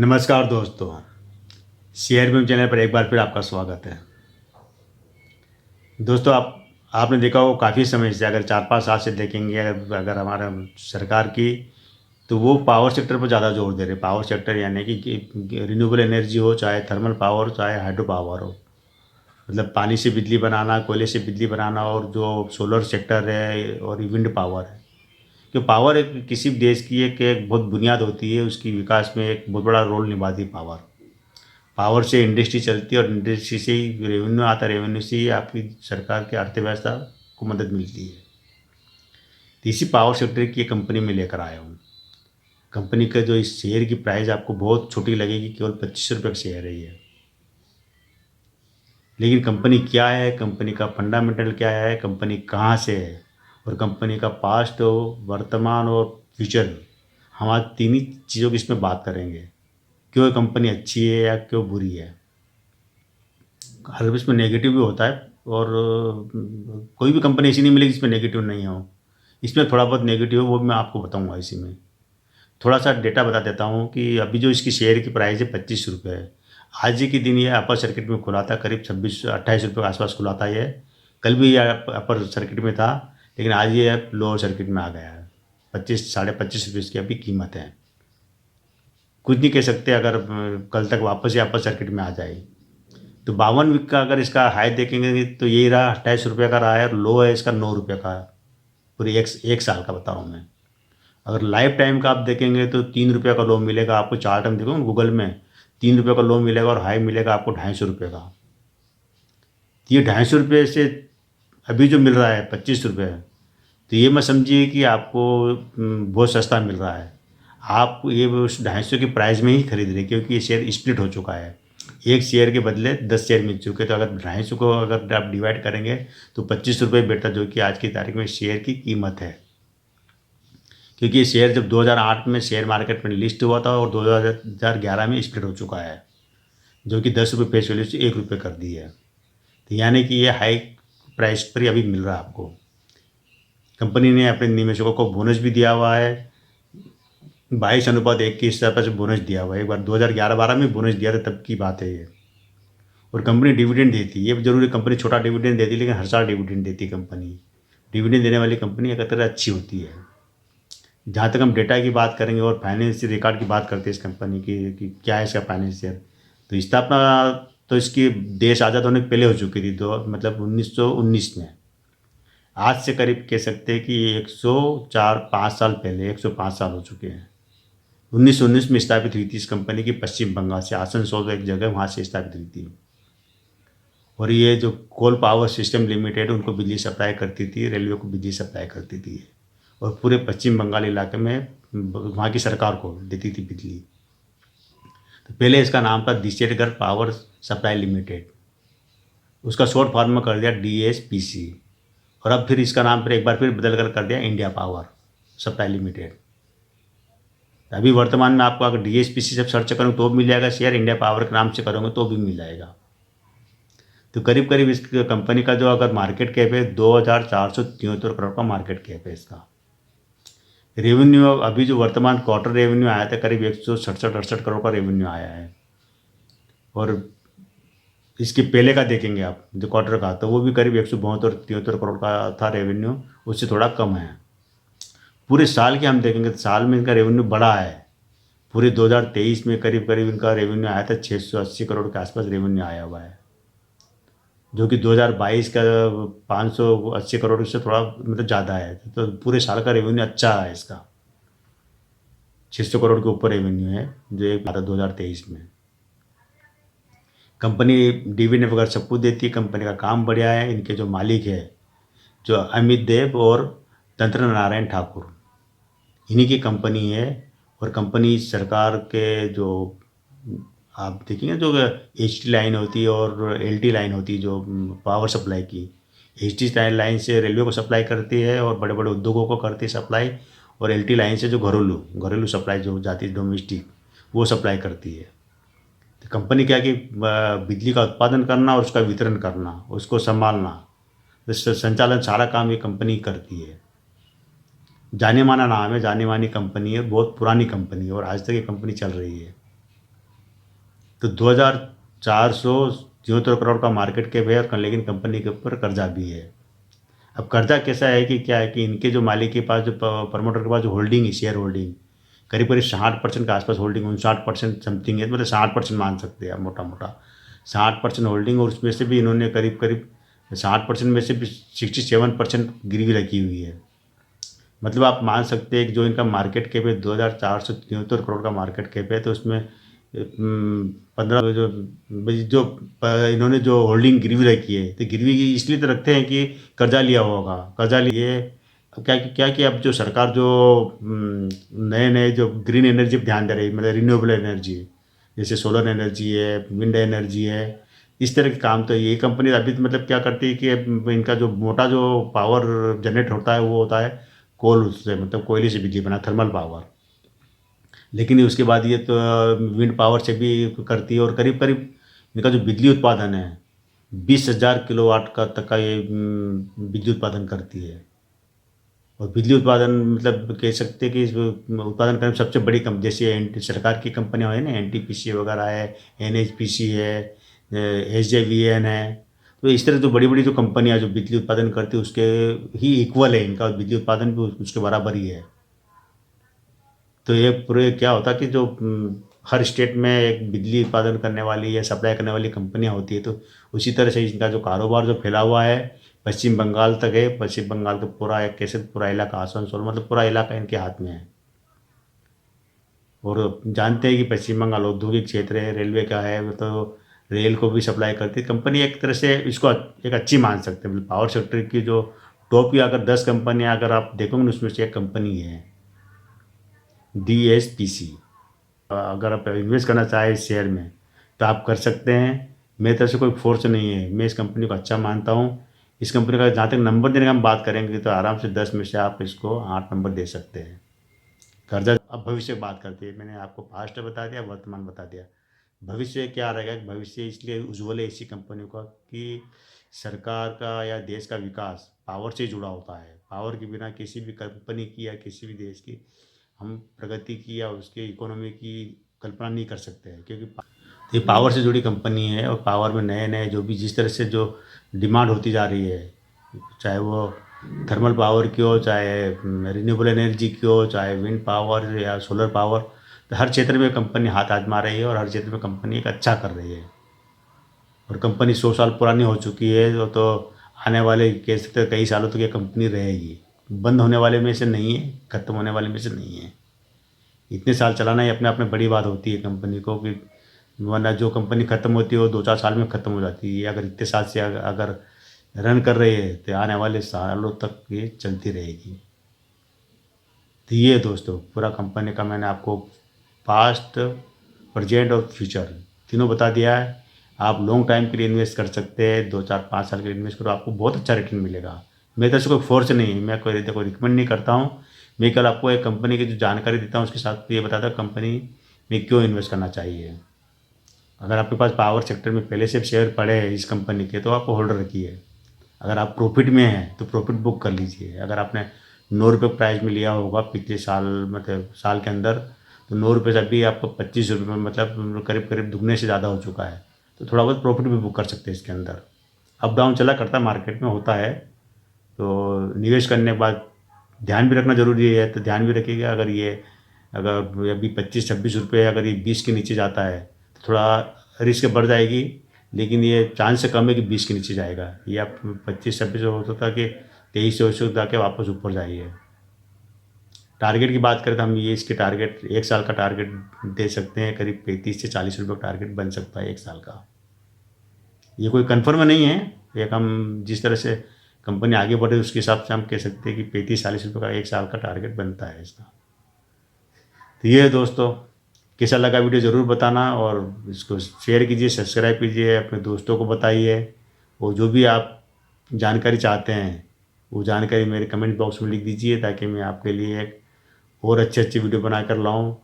नमस्कार दोस्तों, share beam channel पर एक बार फिर आपका स्वागत है। दोस्तों, आपने देखा हो काफ़ी समय से, अगर 4-5 साल से देखेंगे, अगर अगर हमारा सरकार की, तो वो पावर सेक्टर पर ज़्यादा जोर दे रहे हैं। पावर सेक्टर यानी कि रिन्यूएबल एनर्जी हो, चाहे थर्मल पावर हो, चाहे हाइड्रो पावर हो। मतलब पानी से बिजली बनाना, कोयले से बिजली बनाना, और जो सोलर सेक्टर है और विंड पावर है। कि पावर एक किसी भी देश की एक बहुत बुनियाद होती है, उसकी विकास में एक बहुत बड़ा रोल निभाती है पावर। पावर से इंडस्ट्री चलती है और इंडस्ट्री से ही रेवेन्यू आता है, रेवेन्यू से ही आपकी सरकार की अर्थव्यवस्था को मदद मिलती है। तो इसी पावर सेक्टर की एक कंपनी में लेकर आया हूँ। कंपनी का जो इस शेयर की प्राइस आपको बहुत छोटी लगेगी, केवल 25 रुपये का शेयर है ये। लेकिन कंपनी क्या है, कंपनी का फंडामेंटल क्या है, कंपनी कहाँ से है, और कंपनी का पास्ट हो, वर्तमान और फ्यूचर, हम आज तीन ही चीज़ों की इसमें बात करेंगे। क्यों ये कंपनी अच्छी है या क्यों बुरी है। हर इसमें नेगेटिव भी होता है, और कोई भी कंपनी ऐसी नहीं मिलेगी जिसमें नेगेटिव नहीं हो। इसमें थोड़ा बहुत नेगेटिव है, वो भी मैं आपको बताऊंगा। इसी में थोड़ा सा डेटा बता देता हूँ कि अभी जो इसकी शेयर की प्राइस है 25 रुपये है। आज ही के दिन ये अपर सर्किट में खुला था, करीब 26-28 रुपये के आसपास खुला था ये। कल भी ये अपर सर्किट में था, लेकिन आज ये लोअर सर्किट में आ गया है। 25-25.5 रुपये इसकी अभी कीमत है। कुछ नहीं कह सकते, अगर कल तक वापस ये अपर सर्किट में आ जाए। तो 52 वीक का अगर इसका हाई देखेंगे तो यही रहा, 28 रुपये का रहा है, और लो है इसका 9 रुपये का। पूरी एक साल का बता रहा हूँ मैं। अगर लाइफ टाइम का आप देखेंगे तो 3 रुपये का लो मिलेगा आपको। चार्ट हम देखो गूगल में, 3 रुपये का लो मिलेगा और हाई मिलेगा आपको 250 रुपये का। तो ये 250 रुपये से अभी जो मिल रहा है 25 रुपये, तो ये मत समझिए कि आपको बहुत सस्ता मिल रहा है। आप ये उस 250 की प्राइस में ही खरीद रहे हैं, क्योंकि ये शेयर स्प्लिट हो चुका है। एक शेयर के बदले 10 शेयर मिल चुके, तो अगर 250 को अगर आप डिवाइड करेंगे तो 25 रुपये बैठता, जो कि आज की तारीख में शेयर की कीमत है। क्योंकि ये शेयर जब 2008 में शेयर मार्केट में लिस्ट हुआ था और 2011 में स्प्लिट हो चुका है, जो कि 10 रुपये फेस वैल्यू से 1 रुपये कर दी है। तो यानी कि ये हाई प्राइस पर ही अभी मिल रहा है आपको। कंपनी ने अपने निवेशकों को बोनस भी दिया हुआ है, 22:1 के हिसाब से बोनस दिया हुआ है। एक बार 2011-12 में बोनस दिया था, तब की बात है ये। और कंपनी डिविडेंड देती है। ये जरूरी कंपनी छोटा डिविडेंड देती है, लेकिन हर साल डिविडेंड देती है कंपनी। डिविडेंड देने वाली कंपनी एक तरह अच्छी होती है। जहाँ तक हम डेटा की बात करेंगे और फाइनेंशियल रिकॉर्ड की बात करते हैं इस कंपनी की कि क्या है इसका फाइनेंशियल, तो स्थापना तो इसकी देश आज़ाद होने के पहले हो चुकी थी, तो मतलब 1919 में। आज से करीब कह सकते हैं कि 104-5 साल पहले, 105 साल हो चुके हैं। 1919 में स्थापित हुई थी इस कंपनी की, पश्चिम बंगाल से, आसनसोल एक जगह वहाँ से स्थापित हुई थी। और ये जो कोल पावर सिस्टम लिमिटेड उनको बिजली सप्लाई करती थी, रेलवे को बिजली सप्लाई करती थी, और पूरे पश्चिम बंगाल इलाके में वहाँ की सरकार को देती थी बिजली। तो पहले इसका नाम था दिशेटगढ़ पावर सप्लाई लिमिटेड, उसका शॉर्ट फॉर्म में कर दिया DSPC, और अब फिर इसका नाम फिर एक बार फिर बदल कर दिया इंडिया पावर सप्लाई लिमिटेड। अभी वर्तमान में आपको अगर DSPC से सर्च करूँ तो भी मिल जाएगा शेयर, इंडिया पावर के नाम से करोगे तो भी मिल जाएगा। तो करीब करीब इस कंपनी का जो अगर मार्केट कैप है 2,473 करोड़ का मार्केट कैप है इसका। रेवेन्यू अभी जो वर्तमान क्वार्टर रेवेन्यू आया था, करीब 167-68 करोड़ का रेवेन्यू आया है। और इसके पहले का देखेंगे आप जो क्वार्टर का, तो वो भी करीब 172-73 करोड़ का था रेवेन्यू, उससे थोड़ा कम है। पूरे साल के हम देखेंगे तो साल में इनका रेवेन्यू बढ़ा है। पूरे 2023 में करीब करीब इनका रेवेन्यू आया था 680 करोड़ के आसपास रेवेन्यू आया हुआ है, जो कि 2022 का 580 करोड़ से थोड़ा मतलब ज़्यादा है। तो पूरे साल का रेवेन्यू अच्छा है इसका, 600 करोड़ के ऊपर रेवेन्यू है जो एक आता 2023 में। कंपनी डिविडेंड वगैरह सब कुछ देती है, कंपनी का काम बढ़िया है। इनके जो मालिक है जो अमित देव और तंत्र नारायण ठाकुर, इन्हीं की कंपनी है। और कंपनी सरकार के जो आप देखेंगे जो HT लाइन होती है और LT लाइन होती है, जो पावर सप्लाई की, HT लाइन से रेलवे को सप्लाई करती है और बड़े बड़े उद्योगों को करती है सप्लाई, और LT लाइन से जो घरेलू सप्लाई जो जाती है डोमेस्टिक, वो सप्लाई करती है। तो कंपनी क्या कि बिजली का उत्पादन करना और उसका वितरण करना, उसको संभालना, तो संचालन सारा काम ये कंपनी करती है। जाने माना नाम है, जानी मानी कंपनी है, बहुत पुरानी कंपनी है, और आज तक ये कंपनी चल रही है। तो 2,474 करोड़ का मार्केट कैप है, और लेकिन कंपनी के ऊपर कर्जा भी है। अब कर्जा कैसा है कि क्या है कि इनके जो मालिक के पास, जो प्रमोटर के पास जो होल्डिंग है, शेयर होल्डिंग करीब करीब 60% के आसपास होल्डिंग, 59% समथिंग है, मतलब 60% मान सकते हैं आप मोटा मोटा 60% होल्डिंग। और उसमें से भी इन्होंने करीब करीब 60% में से भी 67% गिरवी रखी हुई है। मतलब आप मान सकते हैं कि जो इनका मार्केट कैप है 2,473 करोड़ का मार्केट कैप है, तो उसमें 15 जो इन्होंने जो होल्डिंग गिरवी रखी है, तो गिरवी इसलिए तो रखते हैं कि कर्जा लिया होगा, कर्जा लिए। अब क्या कि अब जो सरकार जो नए नए जो ग्रीन एनर्जी पर ध्यान दे रही है, मतलब रिन्यूएबल एनर्जी, जैसे सोलर एनर्जी है, विंड एनर्जी है, इस तरह के काम, तो ये कंपनी अभी तो मतलब क्या करती है कि इनका जो मोटा जो पावर जनरेट होता है वो होता है कोल, उससे मतलब कोयले से बिजली बना, थर्मल पावर। लेकिन उसके बाद ये तो विंड पावर से भी करती है, और करीब करीब इनका जो बिजली उत्पादन है 20,000 किलोवाट का तक का ये बिजली उत्पादन करती है। और बिजली उत्पादन मतलब कह सकते हैं कि इस उत्पादन करने में सबसे बड़ी जैसे सरकार की कंपनियाँ हैं ना, एनटीपीसी वगैरह है, एनएचपीसी है, एसजेवीएन है। तो इस तरह जो बड़ी बड़ी जो कंपनियाँ जो बिजली उत्पादन करती है उसके ही इक्वल है इनका बिजली उत्पादन भी, उसके बराबर ही है। तो ये पूरे क्या होता है कि जो हर स्टेट में एक बिजली उत्पादन करने वाली या सप्लाई करने वाली कंपनियां होती है, तो उसी तरह से इनका जो कारोबार जो फैला हुआ है पश्चिम बंगाल तक है। पश्चिम बंगाल का पूरा एक कैसे पूरा इलाका, आसनसोल मतलब पूरा इलाका इनके हाथ में है। और जानते हैं कि पश्चिम बंगाल औद्योगिक क्षेत्र है, रेलवे का है, तो रेल को भी सप्लाई करती है कंपनी। एक तरह से इसको एक अच्छी मान सकते हैं, मतलब पावर सेक्टर की जो टॉप की अगर 10 कंपनियां अगर आप देखोगे ना, उसमें से एक कंपनी है DSPC। अगर आप इन्वेस्ट करना चाहें इस शेयर में तो आप कर सकते हैं। मेरी तरफ से कोई फोर्स नहीं है, मैं इस कंपनी को अच्छा मानता हूँ। इस कंपनी का जहाँ तक नंबर देने का हम बात करेंगे तो आराम से 10 में से आप इसको 8 नंबर दे सकते हैं। कर्जा अब भविष्य की बात करते हैं, मैंने आपको पास्ट बता दिया, वर्तमान बता दिया। भविष्य क्या रहेगा, भविष्य इसलिए उज्ज्वल है इसी कंपनी का कि सरकार का या देश का विकास पावर से जुड़ा होता है। पावर के बिना किसी भी कंपनी की या किसी भी देश की हम प्रगति की या उसके इकोनॉमी की कल्पना नहीं कर सकते हैं, क्योंकि ये पावर से जुड़ी कंपनी है। और पावर में नए नए जो भी जिस तरह से जो डिमांड होती जा रही है, चाहे वो थर्मल पावर की हो, चाहे रिन्यूएबल एनर्जी की हो, चाहे विंड पावर या सोलर पावर, तो हर क्षेत्र में कंपनी हाथ आजमा रही है और हर क्षेत्र में कंपनी एक अच्छा कर रही है। और कंपनी 100 साल पुरानी हो चुकी है, तो आने वाले कह सकते हैं कई सालों तक ये कंपनी रहेगी। बंद होने वाले में से नहीं है, ख़त्म होने वाले में से नहीं है। इतने साल चलाना ही अपने आप में बड़ी बात होती है कंपनी को, कि वरना जो कंपनी ख़त्म होती है वो 2-4 साल में ख़त्म हो जाती है। अगर इतने साल से अगर रन कर रही है तो आने वाले सालों तक ये चलती रहेगी। तो ये दोस्तों पूरा कंपनी का मैंने आपको पास्ट, प्रेजेंट और फ्यूचर तीनों बता दिया है। आप लॉन्ग टाइम के लिए इन्वेस्ट कर सकते हैं, 2-4-5 साल के लिए इन्वेस्ट करो, आपको बहुत अच्छा रिटर्न मिलेगा। मेरी तरफ से कोई फोर्स नहीं है, मैं कोई देखो रिकमेंड नहीं करता हूँ। मैं कल आपको एक कंपनी की जो जानकारी देता हूँ उसके साथ ये बताता हूँ कंपनी में क्यों इन्वेस्ट करना चाहिए। अगर आपके पास पावर सेक्टर में पहले से शेयर पड़े हैं इस कंपनी के, तो आपको होल्डर रखिए। अगर आप प्रॉफिट में हैं तो प्रॉफिट बुक कर लीजिए। अगर आपने 9 रुपये प्राइस में लिया होगा पिछले साल, मतलब साल के अंदर, तो 9 रुपये से अभी आपको 25 रुपये में मतलब करीब करीब दुगने से ज़्यादा हो चुका है। तो थोड़ा बहुत प्रॉफिट भी बुक कर सकते हैं इसके अंदर। अप डाउन चला करता मार्केट में होता है, तो निवेश करने के बाद ध्यान भी रखना ज़रूरी है। तो ध्यान भी रखिएगा, अगर अभी 25-26 रुपये अगर ये 20 के नीचे जाता है तो थोड़ा रिस्क बढ़ जाएगी, लेकिन ये चांस से कम है कि 20 के नीचे जाएगा। ये आप 25-26 हो सकता है कि 23 से जाके वापस ऊपर जाइए। टारगेट की बात करें तो हम ये इसके टारगेट 1 साल का टारगेट दे सकते हैं, करीब 35 से 40 रुपये का टारगेट बन सकता है 1 साल का। ये कोई कन्फर्म नहीं है, एक हम जिस तरह से कंपनी आगे बढ़े उसके हिसाब से हम कह सकते हैं कि 35-40 रुपये का 1 साल का टारगेट बनता है इसका। तो ये है दोस्तों, कैसा लगा वीडियो ज़रूर बताना, और इसको शेयर कीजिए, सब्सक्राइब कीजिए, अपने दोस्तों को बताइए। और जो भी आप जानकारी चाहते हैं वो जानकारी मेरे कमेंट बॉक्स में लिख दीजिए, ताकि मैं आपके लिए एक और अच्छे अच्छे वीडियो बना कर लाऊँ।